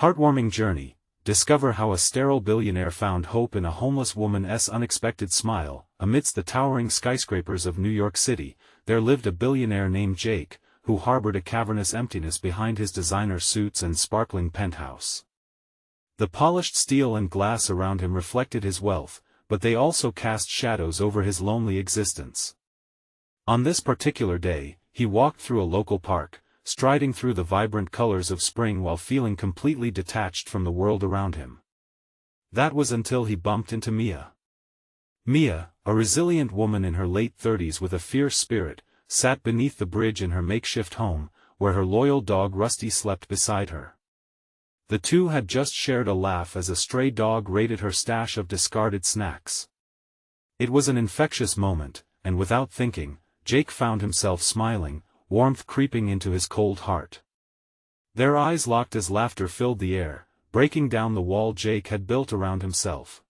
Heartwarming journey. Discover how a sterile billionaire found hope in a homeless woman's unexpected smile. Amidst the towering skyscrapers of New York City, there lived a billionaire named Jake, who harbored a cavernous emptiness behind his designer suits and sparkling penthouse. The polished steel and glass around him reflected his wealth, but they also cast shadows over his lonely existence. On this particular day, he walked through a local park, striding through the vibrant colors of spring while feeling completely detached from the world around him. That was until he bumped into Mia. Mia, a resilient woman in her late 30s with a fierce spirit, sat beneath the bridge in her makeshift home, where her loyal dog Rusty slept beside her. The two had just shared a laugh as a stray dog raided her stash of discarded snacks. It was an infectious moment, and without thinking, Jake found himself smiling, warmth creeping into his cold heart. Their eyes locked as laughter filled the air, breaking down the wall Jake had built around himself.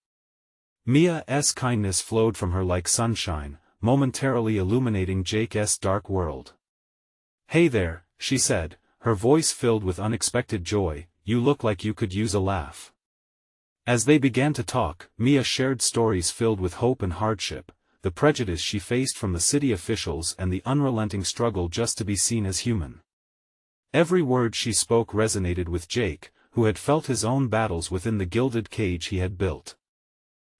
Mia's kindness flowed from her like sunshine, momentarily illuminating Jake's dark world. "Hey there," she said, her voice filled with unexpected joy, "you look like you could use a laugh." As they began to talk, Mia shared stories filled with hope and hardship, the prejudice she faced from the city officials and the unrelenting struggle just to be seen as human. Every word she spoke resonated with Jake, who had felt his own battles within the gilded cage he had built.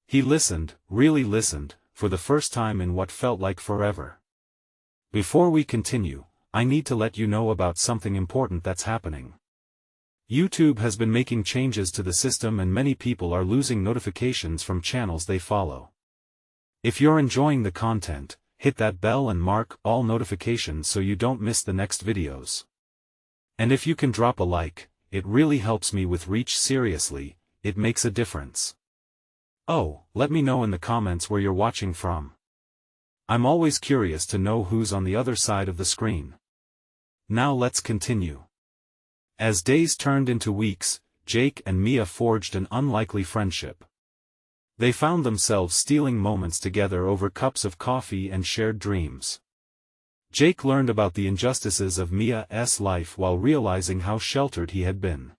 He listened, really listened, for the first time in what felt like forever. "Before we continue, I need to let you know about something important that's happening. YouTube has been making changes to the system and many people are losing notifications from channels they follow. If you're enjoying the content, hit that bell and mark all notifications so you don't miss the next videos. And if you can drop a like, it really helps me with reach. Seriously, it makes a difference. Oh, let me know in the comments where you're watching from. I'm always curious to know who's on the other side of the screen. Now let's continue." As days turned into weeks, Jake and Mia forged an unlikely friendship. They found themselves stealing moments together over cups of coffee and shared dreams. Jake learned about the injustices of Mia's life while realizing how sheltered he had been.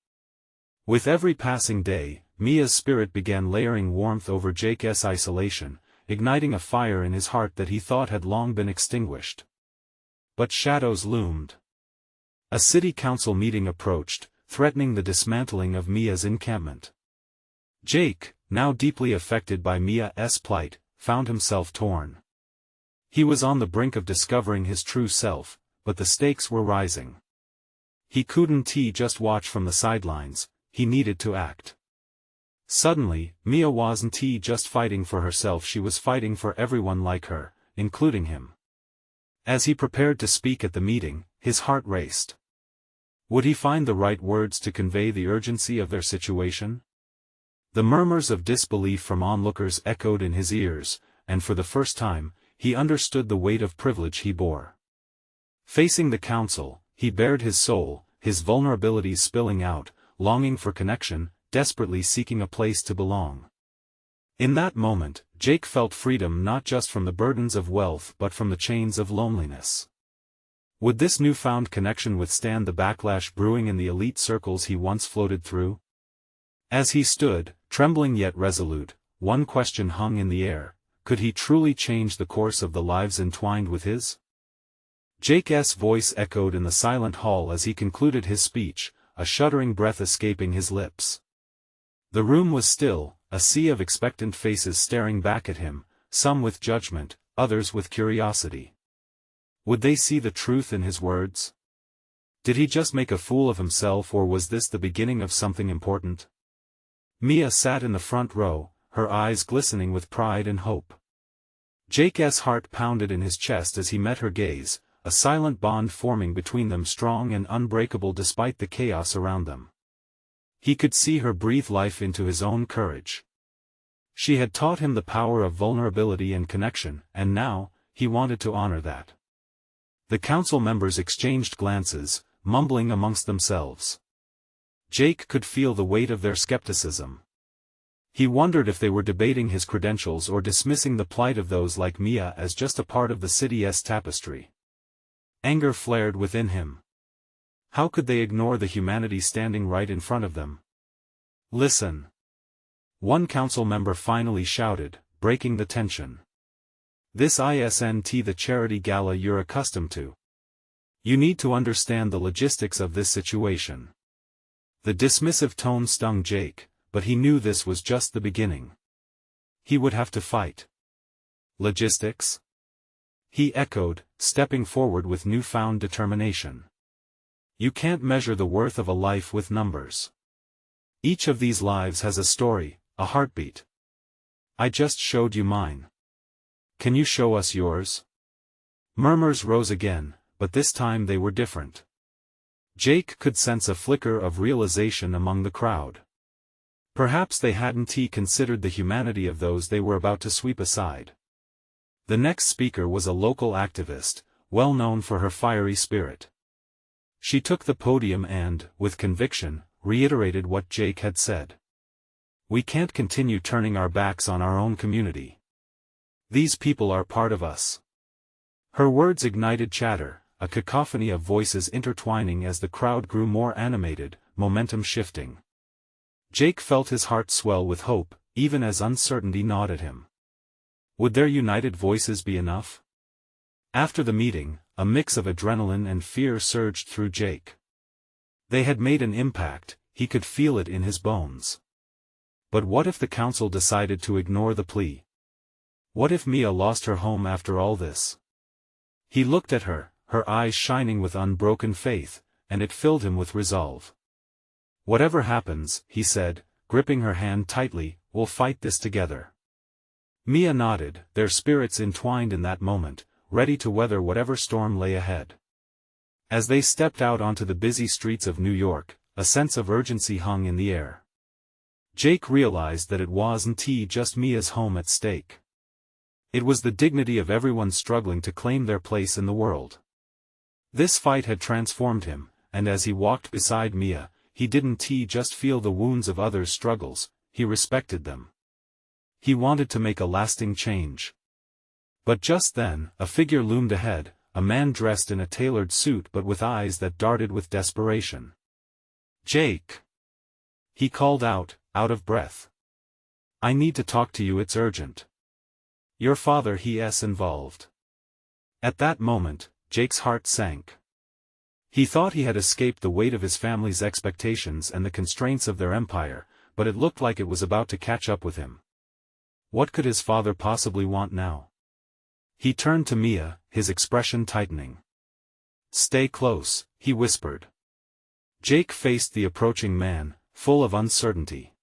With every passing day, Mia's spirit began layering warmth over Jake's isolation, igniting a fire in his heart that he thought had long been extinguished. But shadows loomed. A city council meeting approached, threatening the dismantling of Mia's encampment. Jake, now deeply affected by Mia's plight, found himself torn. He was on the brink of discovering his true self, but the stakes were rising. He couldn't just watch from the sidelines, he needed to act. Suddenly, Mia wasn't just fighting for herself, she was fighting for everyone like her, including him. As he prepared to speak at the meeting, his heart raced. Would he find the right words to convey the urgency of their situation? The murmurs of disbelief from onlookers echoed in his ears, and for the first time, he understood the weight of privilege he bore. Facing the council, he bared his soul, his vulnerabilities spilling out, longing for connection, desperately seeking a place to belong. In that moment, Jake felt freedom not just from the burdens of wealth but from the chains of loneliness. Would this newfound connection withstand the backlash brewing in the elite circles he once floated through? As he stood, trembling yet resolute, one question hung in the air: could he truly change the course of the lives entwined with his? Jake's voice echoed in the silent hall as he concluded his speech, a shuddering breath escaping his lips. The room was still, a sea of expectant faces staring back at him, some with judgment, others with curiosity. Would they see the truth in his words? Did he just make a fool of himself, or was this the beginning of something important? Mia sat in the front row, her eyes glistening with pride and hope. Jake's heart pounded in his chest as he met her gaze, a silent bond forming between them, strong and unbreakable despite the chaos around them. He could see her breathe life into his own courage. She had taught him the power of vulnerability and connection, and now, he wanted to honor that. The council members exchanged glances, mumbling amongst themselves. Jake could feel the weight of their skepticism. He wondered if they were debating his credentials or dismissing the plight of those like Mia as just a part of the city's tapestry. Anger flared within him. How could they ignore the humanity standing right in front of them? Listen. One council member finally shouted, breaking the tension. This isn't the charity gala you're accustomed to. You need to understand the logistics of this situation. The dismissive tone stung Jake, but he knew this was just the beginning. He would have to fight. Logistics? He echoed, stepping forward with newfound determination. You can't measure the worth of a life with numbers. Each of these lives has a story, a heartbeat. I just showed you mine. Can you show us yours? Murmurs rose again, but this time they were different. Jake could sense a flicker of realization among the crowd. Perhaps they hadn't considered the humanity of those they were about to sweep aside. The next speaker was a local activist, well known for her fiery spirit. She took the podium and, with conviction, reiterated what Jake had said. We can't continue turning our backs on our own community. These people are part of us. Her words ignited chatter, a cacophony of voices intertwining as the crowd grew more animated, momentum shifting. Jake felt his heart swell with hope, even as uncertainty gnawed at him. Would their united voices be enough? After the meeting, a mix of adrenaline and fear surged through Jake. They had made an impact, he could feel it in his bones. But what if the council decided to ignore the plea? What if Mia lost her home after all this? He looked at her, her eyes shining with unbroken faith, and it filled him with resolve. Whatever happens, he said, gripping her hand tightly, we'll fight this together. Mia nodded, their spirits entwined in that moment, ready to weather whatever storm lay ahead. As they stepped out onto the busy streets of New York, a sense of urgency hung in the air. Jake realized that it wasn't just Mia's home at stake. It was the dignity of everyone struggling to claim their place in the world. This fight had transformed him, and as he walked beside Mia, he didn't just feel the wounds of others' struggles, he respected them. He wanted to make a lasting change. But just then, a figure loomed ahead, a man dressed in a tailored suit but with eyes that darted with desperation. Jake! He called out of breath. I need to talk to you, it's urgent. Your father, he's involved. At that moment, Jake's heart sank. He thought he had escaped the weight of his family's expectations and the constraints of their empire, but it looked like it was about to catch up with him. What could his father possibly want now? He turned to Mia, his expression tightening. Stay close, he whispered. Jake faced the approaching man, full of uncertainty.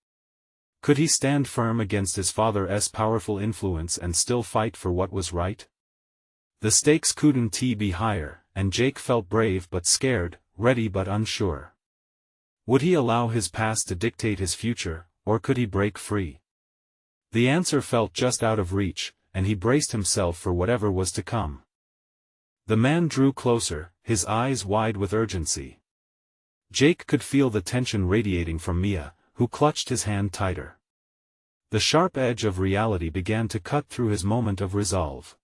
Could he stand firm against his father's powerful influence and still fight for what was right? The stakes couldn't be higher, and Jake felt brave but scared, ready but unsure. Would he allow his past to dictate his future, or could he break free? The answer felt just out of reach, and he braced himself for whatever was to come. The man drew closer, his eyes wide with urgency. Jake could feel the tension radiating from Mia, who clutched his hand tighter. The sharp edge of reality began to cut through his moment of resolve.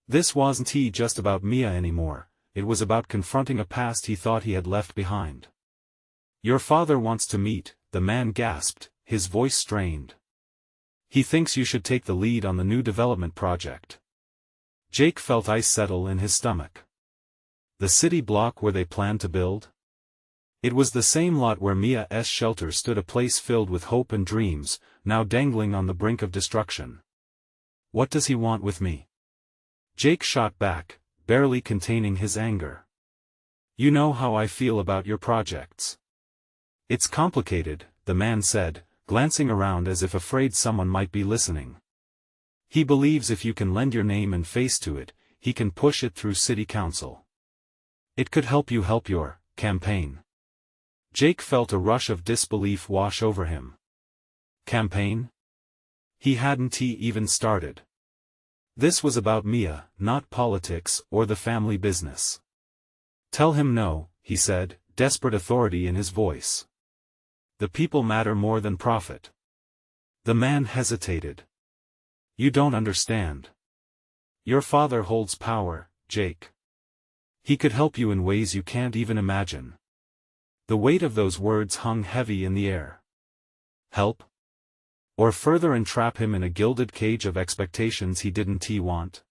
This wasn't just about Mia anymore, it was about confronting a past he thought he had left behind. Your father wants to meet, the man gasped, his voice strained. He thinks you should take the lead on the new development project. Jake felt ice settle in his stomach. The city block where they planned to build? It was the same lot where Mia's shelter stood, a place filled with hope and dreams, now dangling on the brink of destruction. What does he want with me? Jake shot back, barely containing his anger. You know how I feel about your projects. It's complicated, the man said, glancing around as if afraid someone might be listening. He believes if you can lend your name and face to it, he can push it through city council. It could help you help your campaign. Jake felt a rush of disbelief wash over him. Campaign? He hadn't even started. This was about Mia, not politics or the family business. Tell him no, he said, desperate authority in his voice. The people matter more than profit. The man hesitated. You don't understand. Your father holds power, Jake. He could help you in ways you can't even imagine. The weight of those words hung heavy in the air. Help? Or further entrap him in a gilded cage of expectations he didn't want?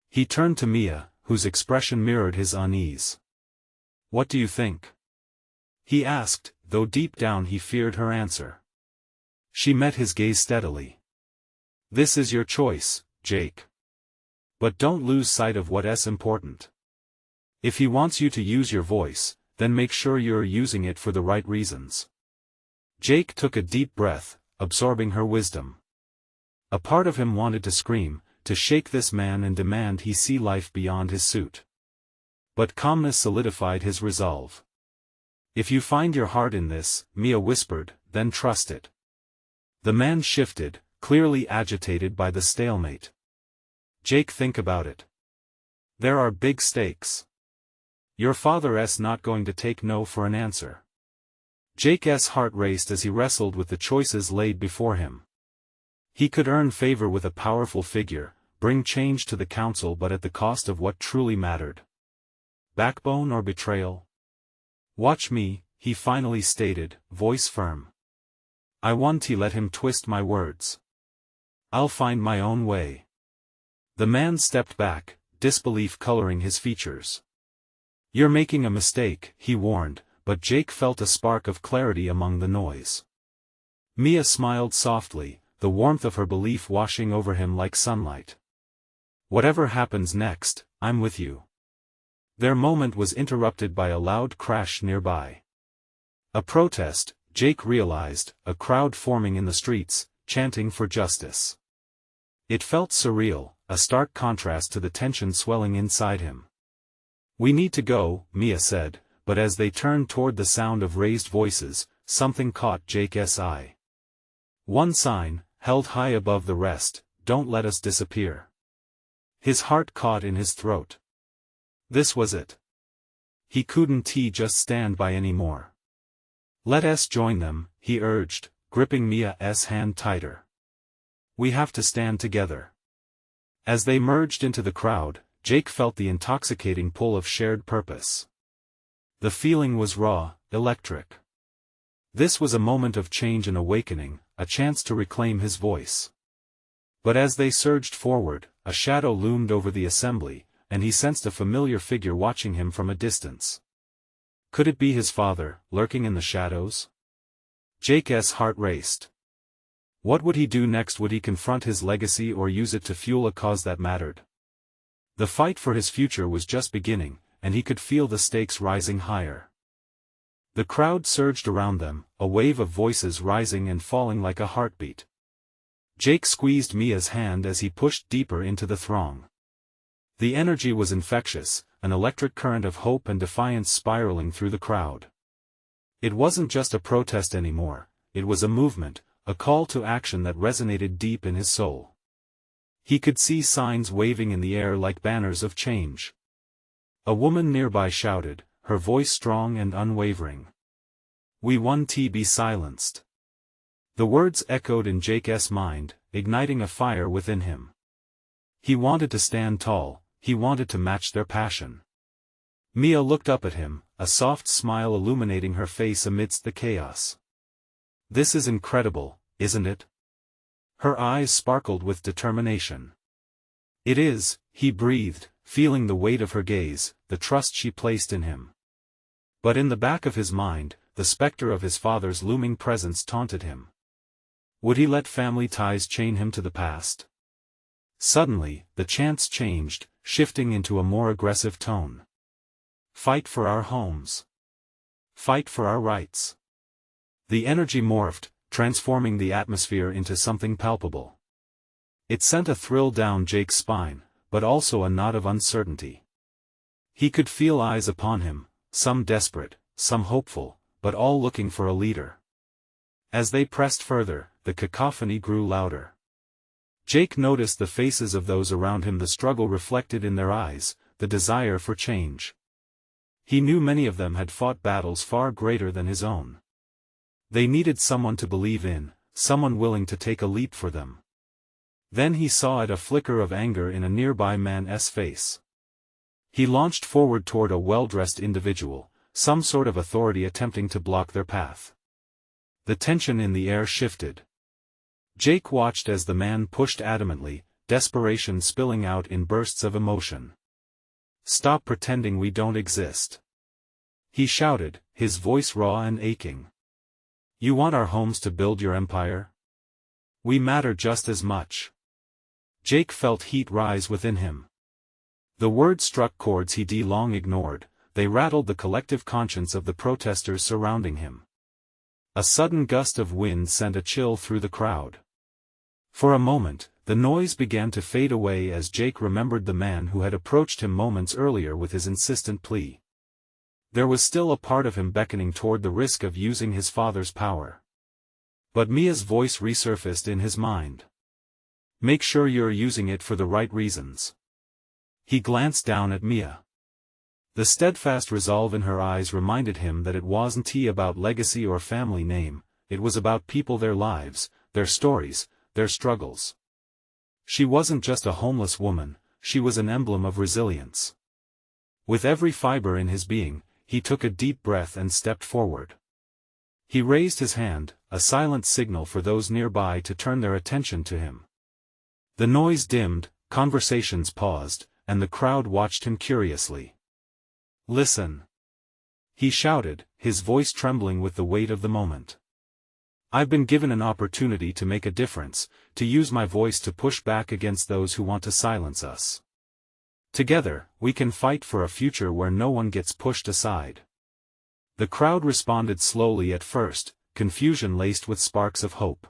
He turned to Mia, whose expression mirrored his unease. What do you think? He asked, though deep down he feared her answer. She met his gaze steadily. This is your choice, Jake. But don't lose sight of what's important. If he wants you to use your voice, then make sure you're using it for the right reasons. Jake took a deep breath, absorbing her wisdom. A part of him wanted to scream, to shake this man and demand he see life beyond his suit. But calmness solidified his resolve. If you find your heart in this, Mia whispered, then trust it. The man shifted, clearly agitated by the stalemate. Jake, think about it. There are big stakes. Your father's not going to take no for an answer. Jake's heart raced as he wrestled with the choices laid before him. He could earn favor with a powerful figure, bring change to the council, but at the cost of what truly mattered. Backbone or betrayal? Watch me, he finally stated, voice firm. I won't let him twist my words. I'll find my own way. The man stepped back, disbelief coloring his features. You're making a mistake, he warned, but Jake felt a spark of clarity among the noise. Mia smiled softly, the warmth of her belief washing over him like sunlight. Whatever happens next, I'm with you. Their moment was interrupted by a loud crash nearby. A protest, Jake realized, a crowd forming in the streets, chanting for justice. It felt surreal, a stark contrast to the tension swelling inside him. We need to go, Mia said, but as they turned toward the sound of raised voices, something caught Jake's eye. One sign, held high above the rest, don't let us disappear. His heart caught in his throat. This was it. He couldn't just stand by anymore. Let us join them, he urged, gripping Mia's hand tighter. We have to stand together. As they merged into the crowd, Jake felt the intoxicating pull of shared purpose. The feeling was raw, electric. This was a moment of change and awakening, a chance to reclaim his voice. But as they surged forward, a shadow loomed over the assembly, and he sensed a familiar figure watching him from a distance. Could it be his father, lurking in the shadows? Jake's heart raced. What would he do next? Would he confront his legacy or use it to fuel a cause that mattered? The fight for his future was just beginning, and he could feel the stakes rising higher. The crowd surged around them, a wave of voices rising and falling like a heartbeat. Jake squeezed Mia's hand as he pushed deeper into the throng. The energy was infectious, an electric current of hope and defiance spiraling through the crowd. It wasn't just a protest anymore, it was a movement, a call to action that resonated deep in his soul. He could see signs waving in the air like banners of change. A woman nearby shouted, her voice strong and unwavering. We won't be silenced. The words echoed in Jake's mind, igniting a fire within him. He wanted to stand tall, he wanted to match their passion. Mia looked up at him, a soft smile illuminating her face amidst the chaos. This is incredible, isn't it? Her eyes sparkled with determination. It is, he breathed, feeling the weight of her gaze, the trust she placed in him. But in the back of his mind, the specter of his father's looming presence taunted him. Would he let family ties chain him to the past? Suddenly, the chants changed, shifting into a more aggressive tone. Fight for our homes. Fight for our rights. The energy morphed, transforming the atmosphere into something palpable. It sent a thrill down Jake's spine, but also a knot of uncertainty. He could feel eyes upon him, some desperate, some hopeful, but all looking for a leader. As they pressed further, the cacophony grew louder. Jake noticed the faces of those around him, the struggle reflected in their eyes, the desire for change. He knew many of them had fought battles far greater than his own. They needed someone to believe in, someone willing to take a leap for them. Then he saw a flicker of anger in a nearby man's face. He launched forward toward a well-dressed individual, some sort of authority attempting to block their path. The tension in the air shifted. Jake watched as the man pushed adamantly, desperation spilling out in bursts of emotion. "Stop pretending we don't exist," he shouted, his voice raw and aching. "You want our homes to build your empire? We matter just as much." Jake felt heat rise within him. The words struck chords he'd long ignored, they rattled the collective conscience of the protesters surrounding him. A sudden gust of wind sent a chill through the crowd. For a moment, the noise began to fade away as Jake remembered the man who had approached him moments earlier with his insistent plea. There was still a part of him beckoning toward the risk of using his father's power. But Mia's voice resurfaced in his mind. "Make sure you're using it for the right reasons." He glanced down at Mia. The steadfast resolve in her eyes reminded him that it wasn't about legacy or family name, it was about people, their lives, their stories, their struggles. She wasn't just a homeless woman, she was an emblem of resilience. With every fiber in his being, he took a deep breath and stepped forward. He raised his hand, a silent signal for those nearby to turn their attention to him. The noise dimmed, conversations paused, and the crowd watched him curiously. "Listen," he shouted, his voice trembling with the weight of the moment. "I've been given an opportunity to make a difference, to use my voice to push back against those who want to silence us. Together, we can fight for a future where no one gets pushed aside." The crowd responded slowly at first, confusion laced with sparks of hope.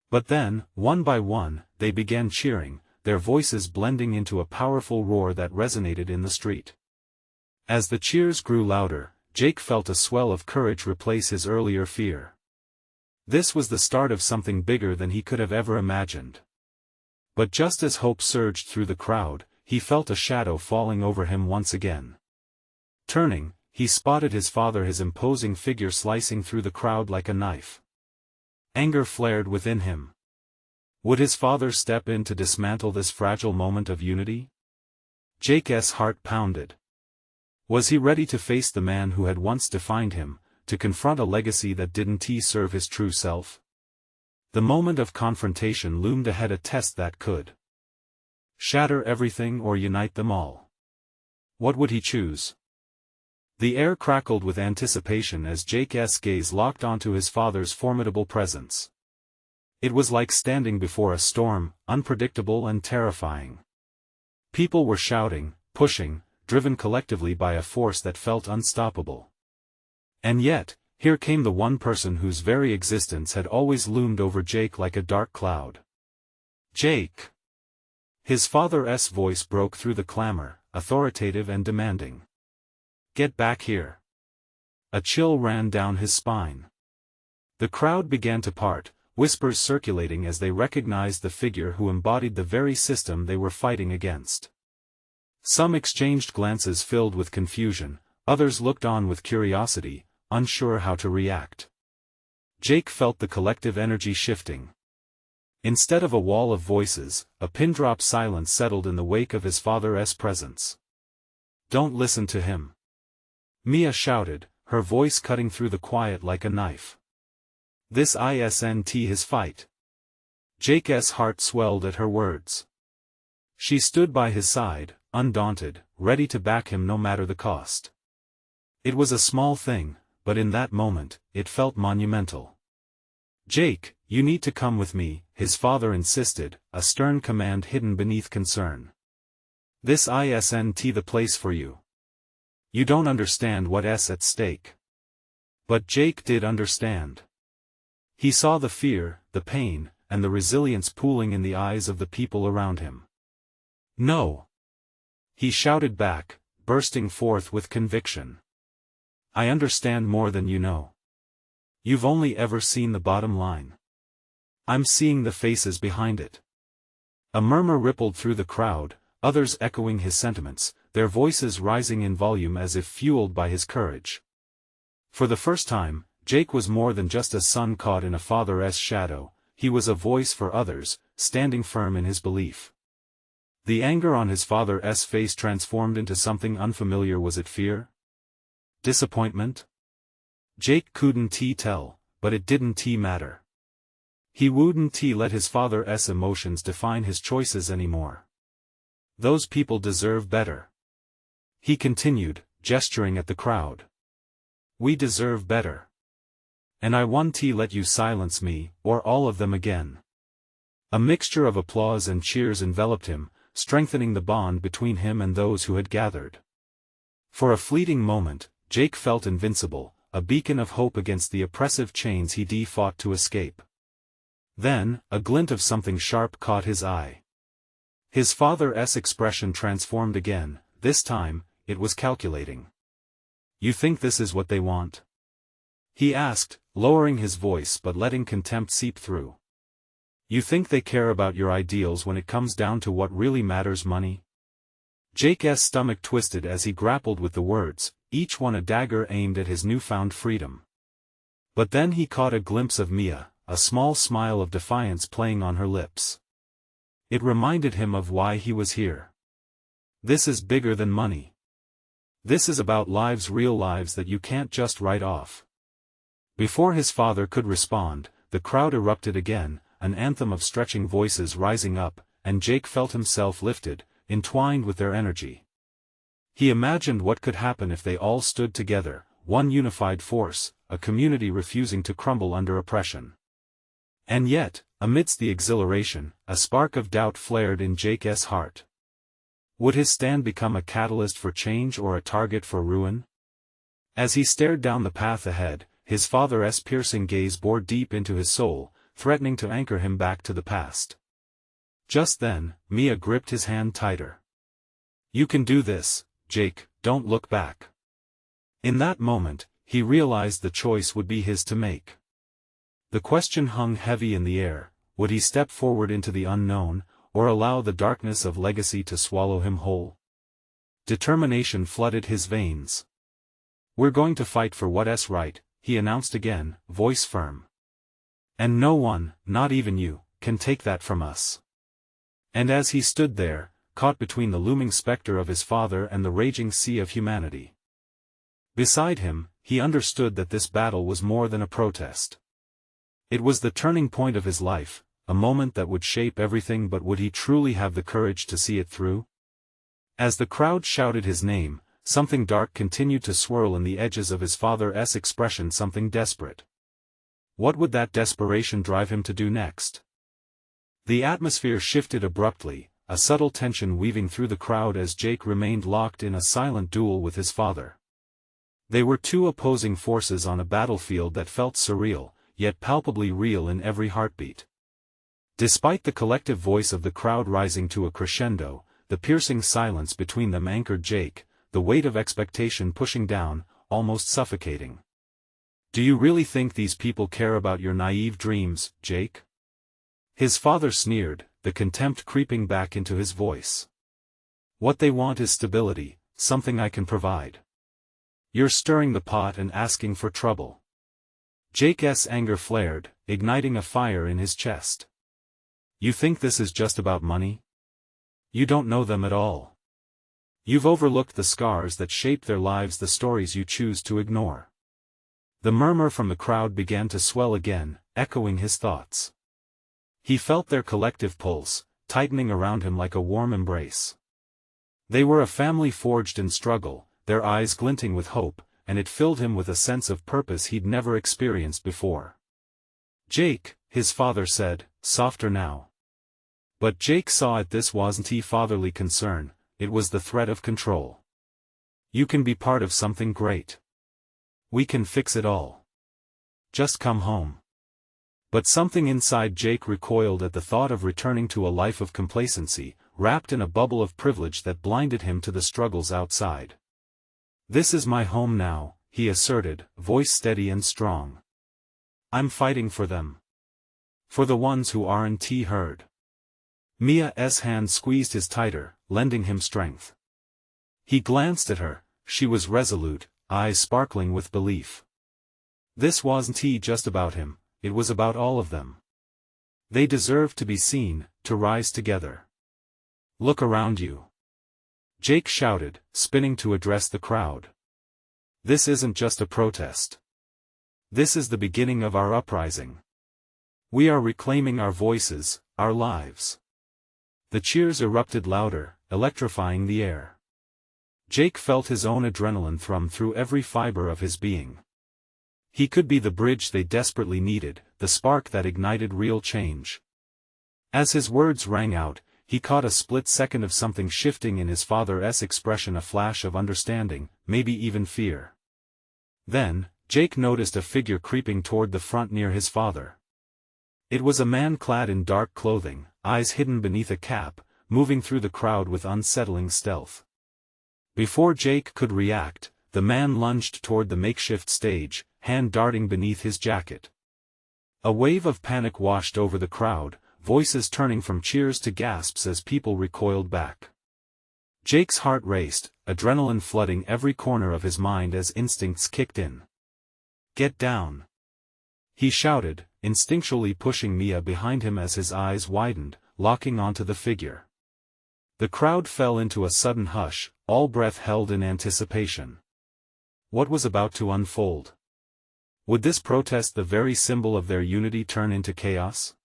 But then, one by one, they began cheering, their voices blending into a powerful roar that resonated in the street. As the cheers grew louder, Jake felt a swell of courage replace his earlier fear. This was the start of something bigger than he could have ever imagined. But just as hope surged through the crowd, he felt a shadow falling over him once again. Turning, he spotted his father, his imposing figure slicing through the crowd like a knife. Anger flared within him. Would his father step in to dismantle this fragile moment of unity? Jake's heart pounded. Was he ready to face the man who had once defined him, to confront a legacy that didn't serve his true self? The moment of confrontation loomed ahead, a test that could shatter everything or unite them all. What would he choose? The air crackled with anticipation as Jake's gaze locked onto his father's formidable presence. It was like standing before a storm, unpredictable and terrifying. People were shouting, pushing, driven collectively by a force that felt unstoppable. And yet, here came the one person whose very existence had always loomed over Jake like a dark cloud. "Jake!" His father's voice broke through the clamor, authoritative and demanding. "Get back here." A chill ran down his spine. The crowd began to part, whispers circulating as they recognized the figure who embodied the very system they were fighting against. Some exchanged glances filled with confusion, others looked on with curiosity, unsure how to react. Jake felt the collective energy shifting. Instead of a wall of voices, a pin-drop silence settled in the wake of his father's presence. "Don't listen to him," Mia shouted, her voice cutting through the quiet like a knife. "This isn't his fight." Jake's heart swelled at her words. She stood by his side, undaunted, ready to back him no matter the cost. It was a small thing, but in that moment, it felt monumental. "Jake, you need to come with me," his father insisted, a stern command hidden beneath concern. "This isn't the place for you. You don't understand what's at stake." But Jake did understand. He saw the fear, the pain, and the resilience pooling in the eyes of the people around him. "No!" he shouted back, bursting forth with conviction. "I understand more than you know. You've only ever seen the bottom line. I'm seeing the faces behind it." A murmur rippled through the crowd, others echoing his sentiments, their voices rising in volume as if fueled by his courage. For the first time, Jake was more than just a son caught in a father's shadow, he was a voice for others, standing firm in his belief. The anger on his father's face transformed into something unfamiliar. Was it fear? Disappointment? Jake couldn't tell, but it didn't matter. He wouldn't let his father's emotions define his choices anymore. Those people deserve better. He continued, gesturing at the crowd. We deserve better. And I won't let you silence me, or all of them again. A mixture of applause and cheers enveloped him, strengthening the bond between him and those who had gathered. For a fleeting moment, Jake felt invincible, a beacon of hope against the oppressive chains he fought to escape. Then, a glint of something sharp caught his eye. His father's expression transformed again. This time, it was calculating. You think this is what they want? He asked, lowering his voice but letting contempt seep through. You think they care about your ideals when it comes down to what really matters? Money? Jake's stomach twisted as he grappled with the words, each one a dagger aimed at his newfound freedom. But then he caught a glimpse of Mia, a small smile of defiance playing on her lips. It reminded him of why he was here. This is bigger than money. This is about lives, real lives that you can't just write off. Before his father could respond, the crowd erupted again, an anthem of stretching voices rising up, and Jake felt himself lifted, entwined with their energy. He imagined what could happen if they all stood together, one unified force, a community refusing to crumble under oppression. And yet, amidst the exhilaration, a spark of doubt flared in Jake's heart. Would his stand become a catalyst for change or a target for ruin? As he stared down the path ahead, his father's piercing gaze bored deep into his soul, threatening to anchor him back to the past. Just then, Mia gripped his hand tighter. You can do this, Jake, don't look back. In that moment, he realized the choice would be his to make. The question hung heavy in the air: would he step forward into the unknown, or allow the darkness of legacy to swallow him whole? Determination flooded his veins. We're going to fight for what's right, he announced again, voice firm. And no one, not even you, can take that from us. And as he stood there, caught between the looming specter of his father and the raging sea of humanity beside him, he understood that this battle was more than a protest. It was the turning point of his life, a moment that would shape everything. But would he truly have the courage to see it through? As the crowd shouted his name, something dark continued to swirl in the edges of his father's expression, something desperate. What would that desperation drive him to do next? The atmosphere shifted abruptly, a subtle tension weaving through the crowd as Jake remained locked in a silent duel with his father. They were two opposing forces on a battlefield that felt surreal, yet palpably real in every heartbeat. Despite the collective voice of the crowd rising to a crescendo, the piercing silence between them anchored Jake, the weight of expectation pushing down, almost suffocating. Do you really think these people care about your naive dreams, Jake? His father sneered, the contempt creeping back into his voice. What they want is stability, something I can provide. You're stirring the pot and asking for trouble. Jake's anger flared, igniting a fire in his chest. You think this is just about money? You don't know them at all. You've overlooked the scars that shape their lives, the stories you choose to ignore. The murmur from the crowd began to swell again, echoing his thoughts. He felt their collective pulse, tightening around him like a warm embrace. They were a family forged in struggle, their eyes glinting with hope, and it filled him with a sense of purpose he'd never experienced before. Jake, his father said, softer now. But Jake saw it. This wasn't fatherly concern, it was the threat of control. You can be part of something great. We can fix it all. Just come home. But something inside Jake recoiled at the thought of returning to a life of complacency, wrapped in a bubble of privilege that blinded him to the struggles outside. This is my home now, he asserted, voice steady and strong. I'm fighting for them. For the ones who aren't heard. Mia's hand squeezed his tighter, lending him strength. He glanced at her. She was resolute, eyes sparkling with belief. This wasn't just about him, it was about all of them. They deserved to be seen, to rise together. Look around you. Jake shouted, spinning to address the crowd. This isn't just a protest. This is the beginning of our uprising. We are reclaiming our voices, our lives. The cheers erupted louder, electrifying the air. Jake felt his own adrenaline thrum through every fiber of his being. He could be the bridge they desperately needed, the spark that ignited real change. As his words rang out, he caught a split second of something shifting in his father's expression, a flash of understanding, maybe even fear. Then, Jake noticed a figure creeping toward the front near his father. It was a man clad in dark clothing, eyes hidden beneath a cap, moving through the crowd with unsettling stealth. Before Jake could react, the man lunged toward the makeshift stage, hand darting beneath his jacket. A wave of panic washed over the crowd, voices turning from cheers to gasps as people recoiled back. Jake's heart raced, adrenaline flooding every corner of his mind as instincts kicked in. "Get down!" he shouted, instinctually pushing Mia behind him as his eyes widened, locking onto the figure. The crowd fell into a sudden hush, all breath held in anticipation. What was about to unfold? Would this protest, the very symbol of their unity, turn into chaos?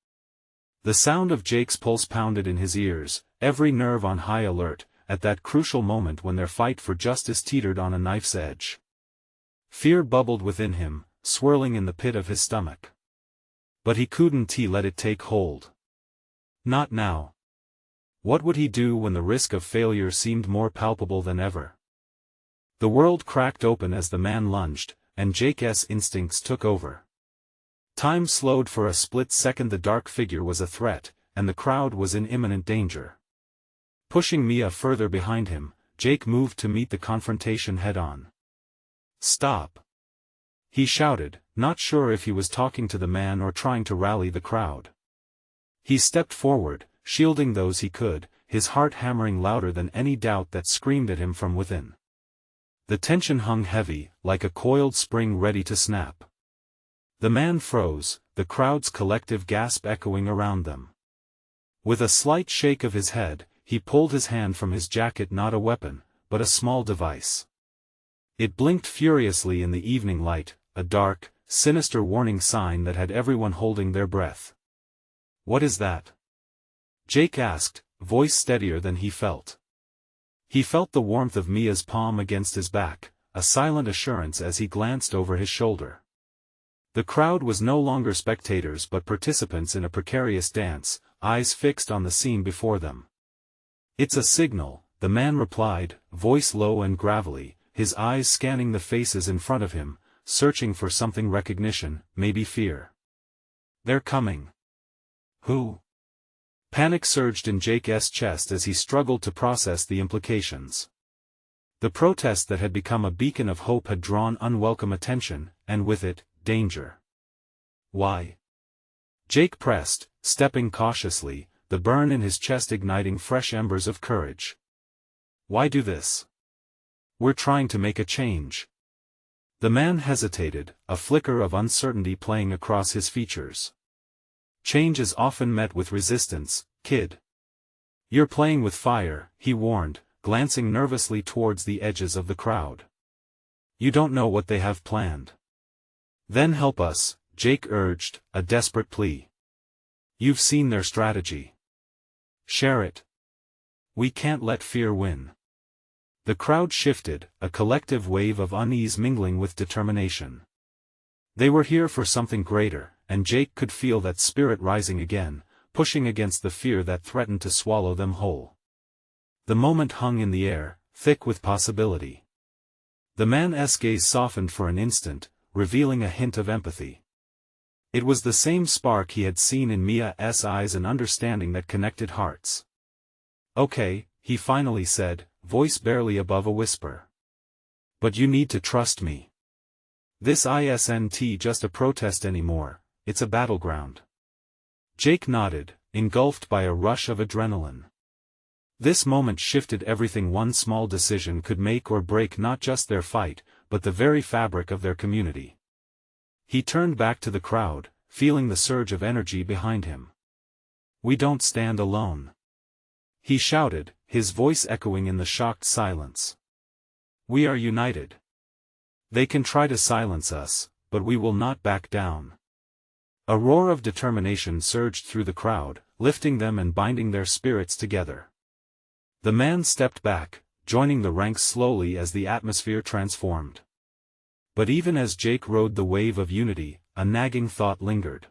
The sound of Jake's pulse pounded in his ears, every nerve on high alert, at that crucial moment when their fight for justice teetered on a knife's edge. Fear bubbled within him, swirling in the pit of his stomach. But he couldn't let it take hold. Not now. What would he do when the risk of failure seemed more palpable than ever? The world cracked open as the man lunged, and Jake's instincts took over. Time slowed for a split second. The dark figure was a threat, and the crowd was in imminent danger. Pushing Mia further behind him, Jake moved to meet the confrontation head-on. "Stop!" he shouted, not sure if he was talking to the man or trying to rally the crowd. He stepped forward, shielding those he could, his heart hammering louder than any doubt that screamed at him from within. The tension hung heavy, like a coiled spring ready to snap. The man froze, the crowd's collective gasp echoing around them. With a slight shake of his head, he pulled his hand from his jacket, not a weapon, but a small device. It blinked furiously in the evening light, a dark, sinister warning sign that had everyone holding their breath. "What is that?" Jake asked, voice steadier than he felt. He felt the warmth of Mia's palm against his back, a silent assurance as he glanced over his shoulder. The crowd was no longer spectators but participants in a precarious dance, eyes fixed on the scene before them. "It's a signal," the man replied, voice low and gravelly, his eyes scanning the faces in front of him, searching for something: recognition, maybe fear. "They're coming." "Who?" Panic surged in Jake's chest as he struggled to process the implications. The protest that had become a beacon of hope had drawn unwelcome attention, and with it, danger. "Why?" Jake pressed, stepping cautiously, the burn in his chest igniting fresh embers of courage. "Why do this?" "We're trying to make a change." The man hesitated, a flicker of uncertainty playing across his features. "Change is often met with resistance, kid. You're playing with fire," he warned, glancing nervously towards the edges of the crowd. "You don't know what they have planned." "Then help us," Jake urged, a desperate plea. "You've seen their strategy. Share it. We can't let fear win." The crowd shifted, a collective wave of unease mingling with determination. They were here for something greater, and Jake could feel that spirit rising again, pushing against the fear that threatened to swallow them whole. The moment hung in the air, thick with possibility. The man's gaze softened for an instant, revealing a hint of empathy. It was the same spark he had seen in Mia's eyes, an understanding that connected hearts. "Okay," he finally said, voice barely above a whisper. "But you need to trust me. This isn't just a protest anymore, it's a battleground." Jake nodded, engulfed by a rush of adrenaline. This moment shifted everything. One small decision could make or break not just their fight, but the very fabric of their community. He turned back to the crowd, feeling the surge of energy behind him. "We don't stand alone. he shouted, his voice echoing in the shocked silence. "We are united. They can try to silence us, but we will not back down." A roar of determination surged through the crowd, lifting them and binding their spirits together. The man stepped back, joining the ranks slowly as the atmosphere transformed. But even as Jake rode the wave of unity, a nagging thought lingered.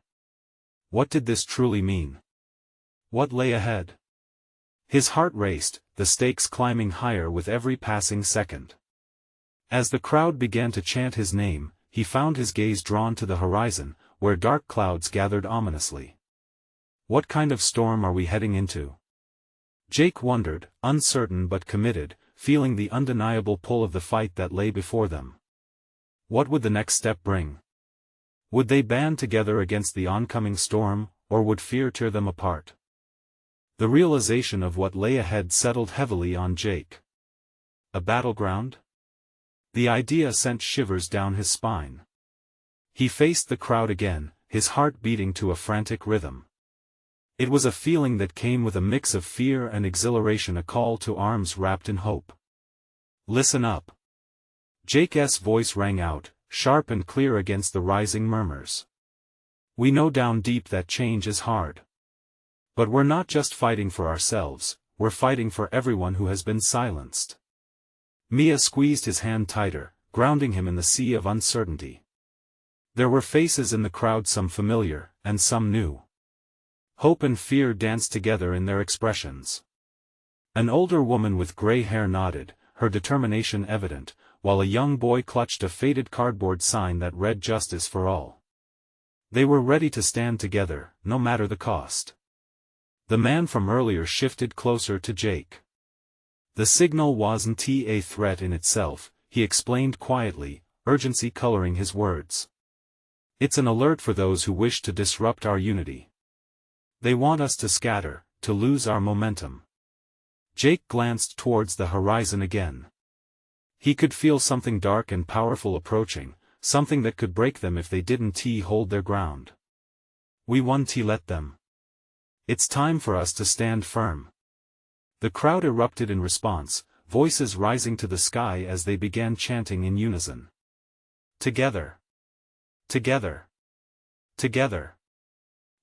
What did this truly mean? What lay ahead? His heart raced, the stakes climbing higher with every passing second. As the crowd began to chant his name, he found his gaze drawn to the horizon, where dark clouds gathered ominously. What kind of storm are we heading into? Jake wondered, uncertain but committed, feeling the undeniable pull of the fight that lay before them. What would the next step bring? Would they band together against the oncoming storm, or would fear tear them apart? The realization of what lay ahead settled heavily on Jake. A battleground? The idea sent shivers down his spine. He faced the crowd again, his heart beating to a frantic rhythm. It was a feeling that came with a mix of fear and exhilaration, a call to arms wrapped in hope. "Listen up." Jake's voice rang out, sharp and clear against the rising murmurs. "We know down deep that change is hard. But we're not just fighting for ourselves, we're fighting for everyone who has been silenced." Mia squeezed his hand tighter, grounding him in the sea of uncertainty. There were faces in the crowd, some familiar, and some new. Hope and fear danced together in their expressions. An older woman with gray hair nodded, her determination evident, while a young boy clutched a faded cardboard sign that read "Justice for All." They were ready to stand together, no matter the cost. The man from earlier shifted closer to Jake. "The signal wasn't a threat in itself," he explained quietly, urgency coloring his words. "It's an alert for those who wish to disrupt our unity. They want us to scatter, to lose our momentum." Jake glanced towards the horizon again. He could feel something dark and powerful approaching, something that could break them if they didn't hold their ground. "We won't let them. It's time for us to stand firm." The crowd erupted in response, voices rising to the sky as they began chanting in unison. "Together. Together. Together."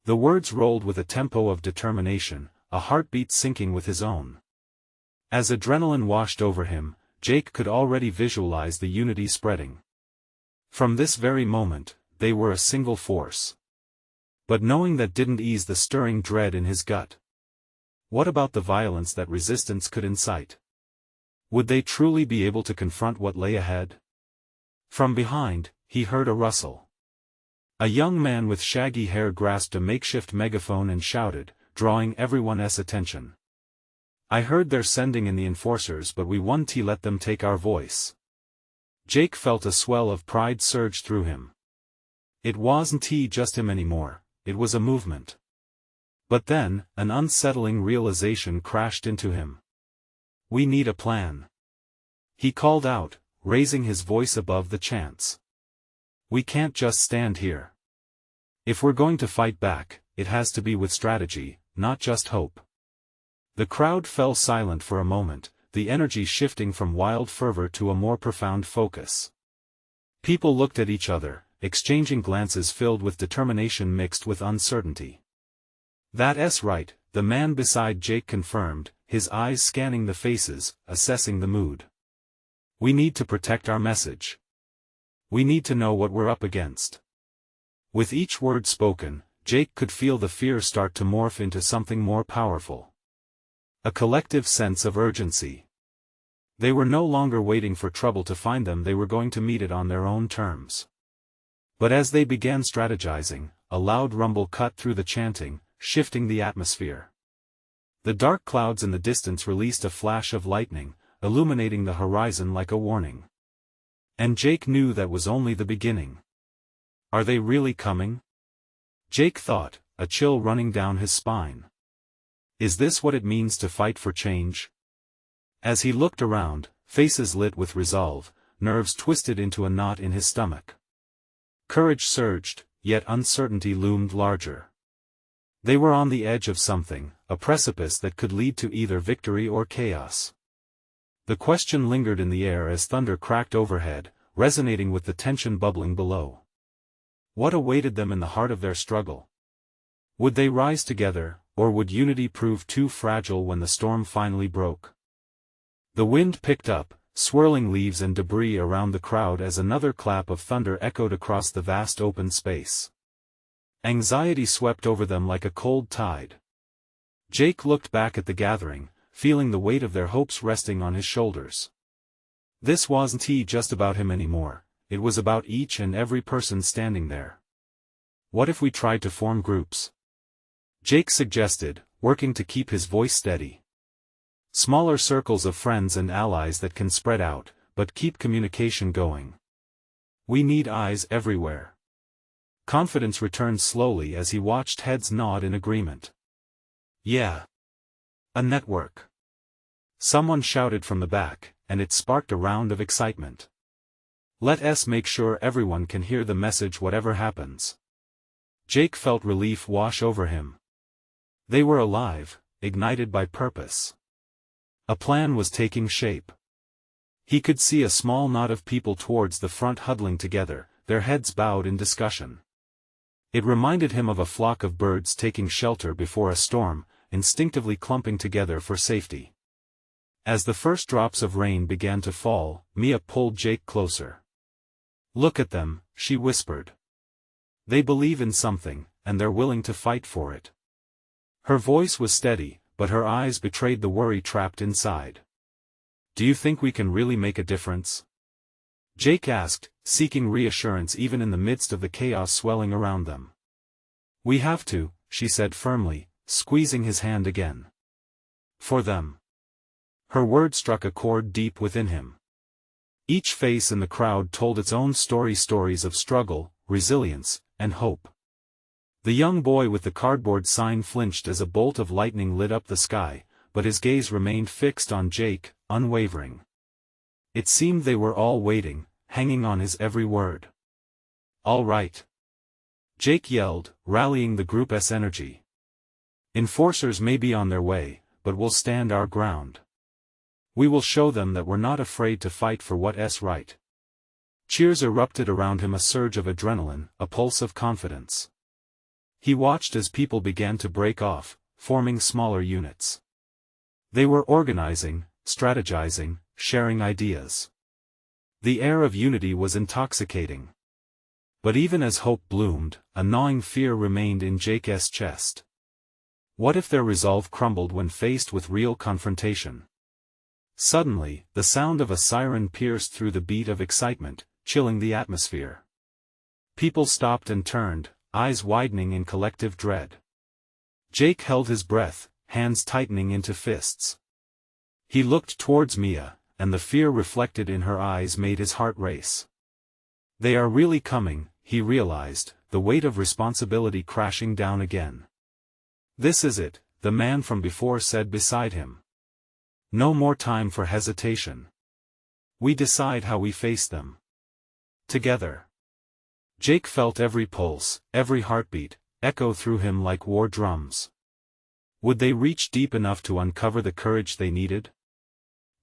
The words rolled with a tempo of determination, a heartbeat syncing with his own. As adrenaline washed over him, Jake could already visualize the unity spreading. From this very moment, they were a single force. But knowing that didn't ease the stirring dread in his gut. What about the violence that resistance could incite? Would they truly be able to confront what lay ahead? From behind, he heard a rustle. A young man with shaggy hair grasped a makeshift megaphone and shouted, drawing everyone's attention. "I heard they're sending in the enforcers, but we won't let them take our voice." Jake felt a swell of pride surge through him. It wasn't just him anymore, it was a movement. But then, an unsettling realization crashed into him. "We need a plan," he called out, raising his voice above the chants. "We can't just stand here. If we're going to fight back, it has to be with strategy, not just hope." The crowd fell silent for a moment, the energy shifting from wild fervor to a more profound focus. People looked at each other, exchanging glances filled with determination mixed with uncertainty. "That's right," the man beside Jake confirmed, his eyes scanning the faces, assessing the mood. "We need to protect our message. We need to know what we're up against." With each word spoken, Jake could feel the fear start to morph into something more powerful. A collective sense of urgency. They were no longer waiting for trouble to find them, they were going to meet it on their own terms. But as they began strategizing, a loud rumble cut through the chanting, shifting the atmosphere. The dark clouds in the distance released a flash of lightning, illuminating the horizon like a warning. And Jake knew that was only the beginning. Are they really coming? Jake thought, a chill running down his spine. Is this what it means to fight for change? As he looked around, faces lit with resolve, nerves twisted into a knot in his stomach. Courage surged, yet uncertainty loomed larger. They were on the edge of something, a precipice that could lead to either victory or chaos. The question lingered in the air as thunder cracked overhead, resonating with the tension bubbling below. What awaited them in the heart of their struggle? Would they rise together, or would unity prove too fragile when the storm finally broke? The wind picked up, swirling leaves and debris around the crowd as another clap of thunder echoed across the vast open space. Anxiety swept over them like a cold tide. Jake looked back at the gathering, feeling the weight of their hopes resting on his shoulders. This wasn't just about him anymore, it was about each and every person standing there. What if we tried to form groups? Jake suggested, working to keep his voice steady. Smaller circles of friends and allies that can spread out, but keep communication going. We need eyes everywhere. Confidence returned slowly as he watched heads nod in agreement. Yeah. A network. Someone shouted from the back, and it sparked a round of excitement. Let us make sure everyone can hear the message whatever happens. Jake felt relief wash over him. They were alive, ignited by purpose. A plan was taking shape. He could see a small knot of people towards the front huddling together, their heads bowed in discussion. It reminded him of a flock of birds taking shelter before a storm, instinctively clumping together for safety. As the first drops of rain began to fall, Mia pulled Jake closer. Look at them, she whispered. They believe in something, and they're willing to fight for it. Her voice was steady, but her eyes betrayed the worry trapped inside. Do you think we can really make a difference? Jake asked, seeking reassurance even in the midst of the chaos swelling around them. We have to, she said firmly, squeezing his hand again. For them. Her words struck a chord deep within him. Each face in the crowd told its own stories of struggle, resilience, and hope. The young boy with the cardboard sign flinched as a bolt of lightning lit up the sky, but his gaze remained fixed on Jake, unwavering. It seemed they were all waiting, hanging on his every word. All right. Jake yelled, rallying the group's energy. Enforcers may be on their way, but we'll stand our ground. We will show them that we're not afraid to fight for what's right. Cheers erupted around him, a surge of adrenaline, a pulse of confidence. He watched as people began to break off, forming smaller units. They were organizing, strategizing, sharing ideas. The air of unity was intoxicating. But even as hope bloomed, a gnawing fear remained in Jake's chest. What if their resolve crumbled when faced with real confrontation? Suddenly, the sound of a siren pierced through the beat of excitement, chilling the atmosphere. People stopped and turned, eyes widening in collective dread. Jake held his breath, hands tightening into fists. He looked towards Mia, and the fear reflected in her eyes made his heart race. They are really coming, he realized, the weight of responsibility crashing down again. This is it, the man from before said beside him. No more time for hesitation. We decide how we face them. Together. Jake felt every pulse, every heartbeat, echo through him like war drums. Would they reach deep enough to uncover the courage they needed?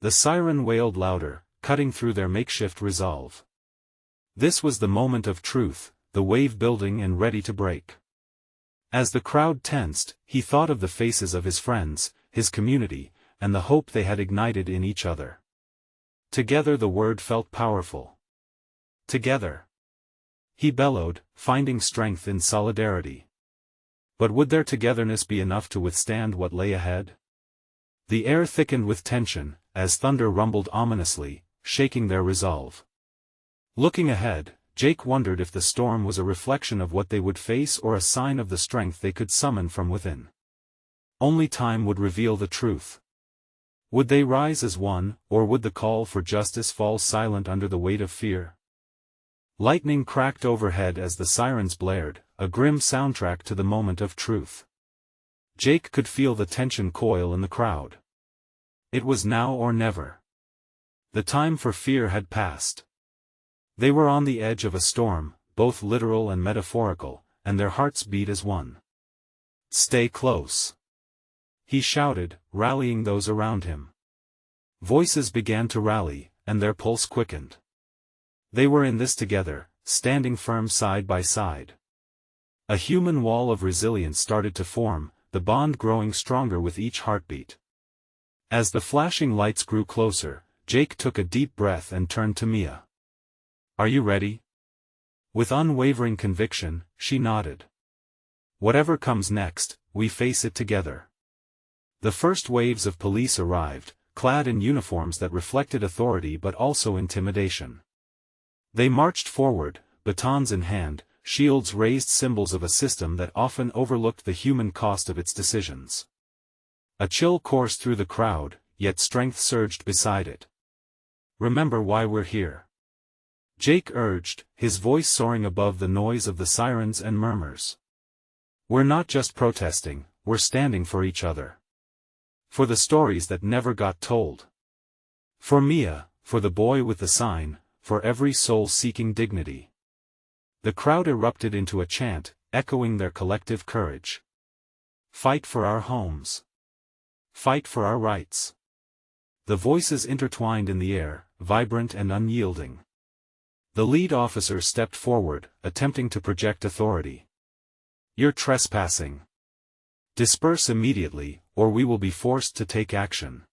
The siren wailed louder, cutting through their makeshift resolve. This was the moment of truth, the wave building and ready to break. As the crowd tensed, he thought of the faces of his friends, his community, and the hope they had ignited in each other. Together the word felt powerful. Together. He bellowed, finding strength in solidarity. But would their togetherness be enough to withstand what lay ahead? The air thickened with tension, as thunder rumbled ominously, shaking their resolve. Looking ahead, Jake wondered if the storm was a reflection of what they would face or a sign of the strength they could summon from within. Only time would reveal the truth. Would they rise as one, or would the call for justice fall silent under the weight of fear? Lightning cracked overhead as the sirens blared, a grim soundtrack to the moment of truth. Jake could feel the tension coil in the crowd. It was now or never. The time for fear had passed. They were on the edge of a storm, both literal and metaphorical, and their hearts beat as one. Stay close. He shouted, rallying those around him. Voices began to rally, and their pulse quickened. They were in this together, standing firm side by side. A human wall of resilience started to form, the bond growing stronger with each heartbeat. As the flashing lights grew closer, Jake took a deep breath and turned to Mia. "Are you ready?" With unwavering conviction, she nodded. "Whatever comes next, we face it together." The first waves of police arrived, clad in uniforms that reflected authority but also intimidation. They marched forward, batons in hand, shields raised, symbols of a system that often overlooked the human cost of its decisions. A chill coursed through the crowd, yet strength surged beside it. "Remember why we're here," Jake urged, his voice soaring above the noise of the sirens and murmurs. "We're not just protesting, we're standing for each other. For the stories that never got told. For Mia, for the boy with the sign, for every soul seeking dignity." The crowd erupted into a chant, echoing their collective courage. "Fight for our homes. Fight for our rights." The voices intertwined in the air, vibrant and unyielding. The lead officer stepped forward, attempting to project authority. "You're trespassing. Disperse immediately, or we will be forced to take action."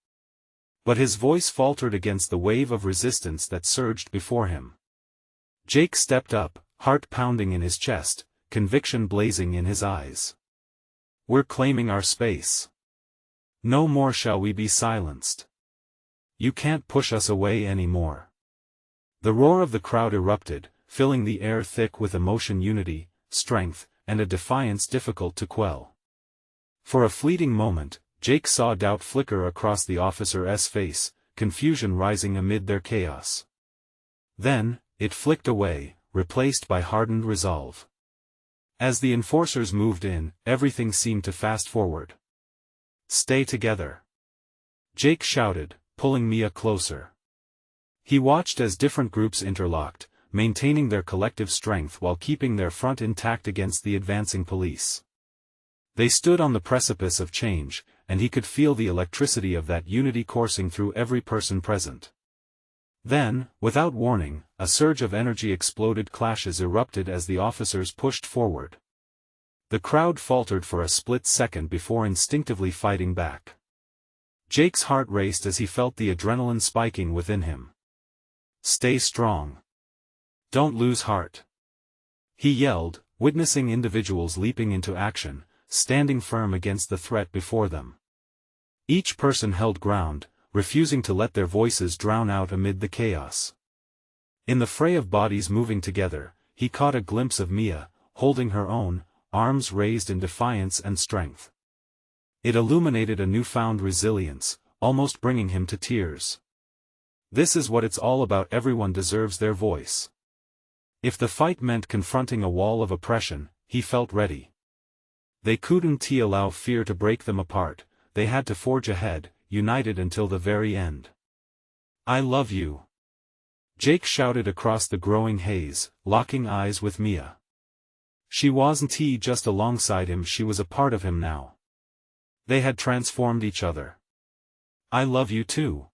But his voice faltered against the wave of resistance that surged before him. Jake stepped up, heart pounding in his chest, conviction blazing in his eyes. "We're claiming our space. No more shall we be silenced. You can't push us away anymore." The roar of the crowd erupted, filling the air thick with emotion, unity, strength, and a defiance difficult to quell. For a fleeting moment, Jake saw doubt flicker across the officer's face, confusion rising amid their chaos. Then, it flicked away, replaced by hardened resolve. As the enforcers moved in, everything seemed to fast forward. "Stay together," Jake shouted, pulling Mia closer. He watched as different groups interlocked, maintaining their collective strength while keeping their front intact against the advancing police. They stood on the precipice of change, and he could feel the electricity of that unity coursing through every person present. Then, without warning, a surge of energy exploded. Clashes erupted as the officers pushed forward. The crowd faltered for a split second before instinctively fighting back. Jake's heart raced as he felt the adrenaline spiking within him. "Stay strong. Don't lose heart," he yelled, witnessing individuals leaping into action, standing firm against the threat before them. Each person held ground, refusing to let their voices drown out amid the chaos. In the fray of bodies moving together, he caught a glimpse of Mia, holding her own, arms raised in defiance and strength. It illuminated a newfound resilience, almost bringing him to tears. This is what it's all about. Everyone deserves their voice. If the fight meant confronting a wall of oppression, he felt ready. They couldn't allow fear to break them apart, they had to forge ahead, united until the very end. "I love you," Jake shouted across the growing haze, locking eyes with Mia. She wasn't just alongside him, she was a part of him now. They had transformed each other. "I love you too,"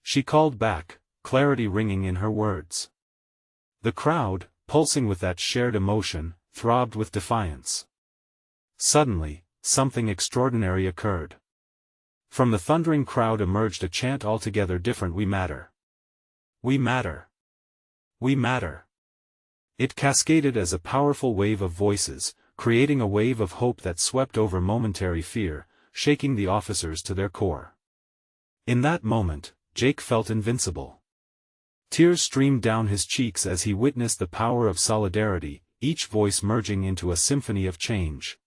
she called back, clarity ringing in her words. The crowd, pulsing with that shared emotion, throbbed with defiance. Suddenly, something extraordinary occurred. From the thundering crowd emerged a chant altogether different: "We matter. We matter. We matter." It cascaded as a powerful wave of voices, creating a wave of hope that swept over momentary fear, shaking the officers to their core. In that moment, Jake felt invincible. Tears streamed down his cheeks as he witnessed the power of solidarity, each voice merging into a symphony of change.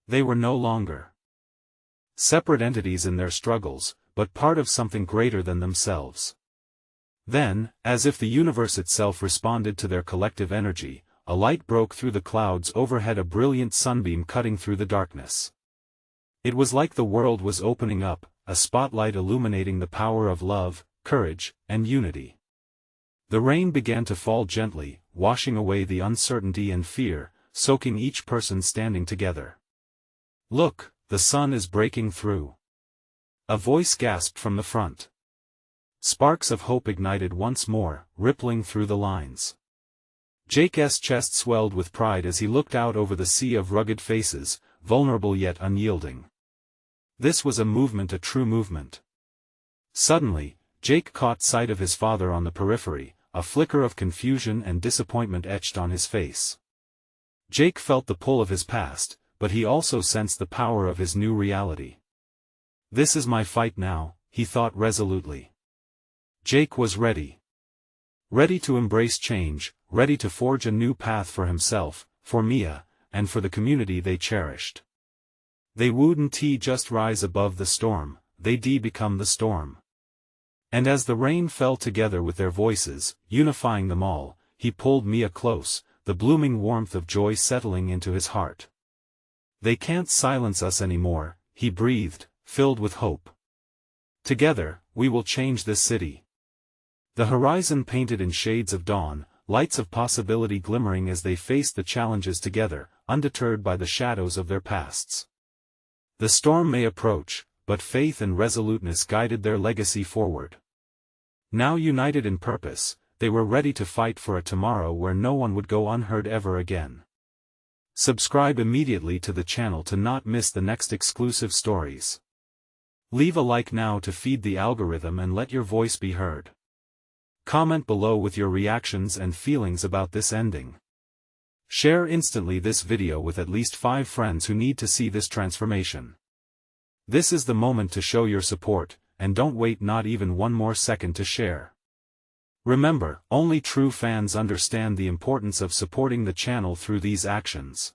They were no longer separate entities in their struggles, but part of something greater than themselves. Then, as if the universe itself responded to their collective energy, a light broke through the clouds overhead, a brilliant sunbeam cutting through the darkness. It was like the world was opening up, a spotlight illuminating the power of love, courage, and unity. The rain began to fall gently, washing away the uncertainty and fear, soaking each person standing together. Look, the sun is breaking through. A voice gasped from the front. Sparks of hope ignited once more, rippling through the lines. Jake's chest swelled with pride as he looked out over the sea of rugged faces, vulnerable yet unyielding. This was a movement, a true movement. Suddenly, Jake caught sight of his father on the periphery, a flicker of confusion and disappointment etched on his face. Jake felt the pull of his past, but he also sensed the power of his new reality. This is my fight now, he thought resolutely. Jake was ready. Ready to embrace change, ready to forge a new path for himself, for Mia, and for the community they cherished. They wouldn't just rise above the storm, they'd become the storm. And as the rain fell together with their voices, unifying them all, he pulled Mia close, the blooming warmth of joy settling into his heart. They can't silence us anymore, he breathed, filled with hope. Together, we will change this city. The horizon painted in shades of dawn, lights of possibility glimmering as they faced the challenges together, undeterred by the shadows of their pasts. The storm may approach, but faith and resoluteness guided their legacy forward. Now united in purpose, they were ready to fight for a tomorrow where no one would go unheard ever again. Subscribe immediately to the channel to not miss the next exclusive stories. Leave a like now to feed the algorithm and let your voice be heard. Comment below with your reactions and feelings about this ending. Share instantly this video with at least 5 friends who need to see this transformation. This is the moment to show your support, and don't wait not even one more second to share. Remember, only true fans understand the importance of supporting the channel through these actions.